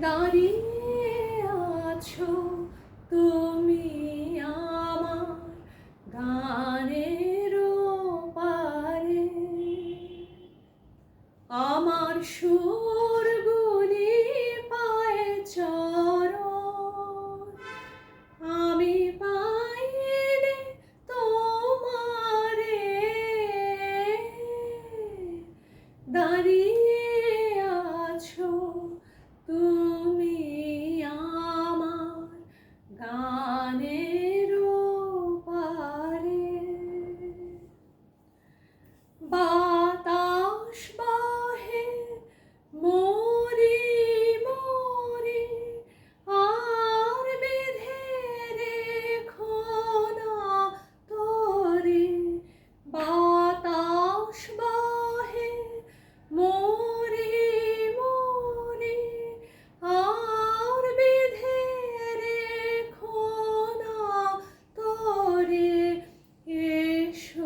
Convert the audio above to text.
দাঁড়িয়ে আছো তুমি আমার গানের পারে, আমার সুরগুলি পায়ে চরণ, আমি পাইলে তোমারে। দাঁড়িয়ে আছো তুমি আমার গানের পারে। বাতাস বহে মরি মরি, আর বেঁধে রেখো না তরে। বাতাস বহে মরি মরি, আর বেঁধে রেখো না তরে। এসো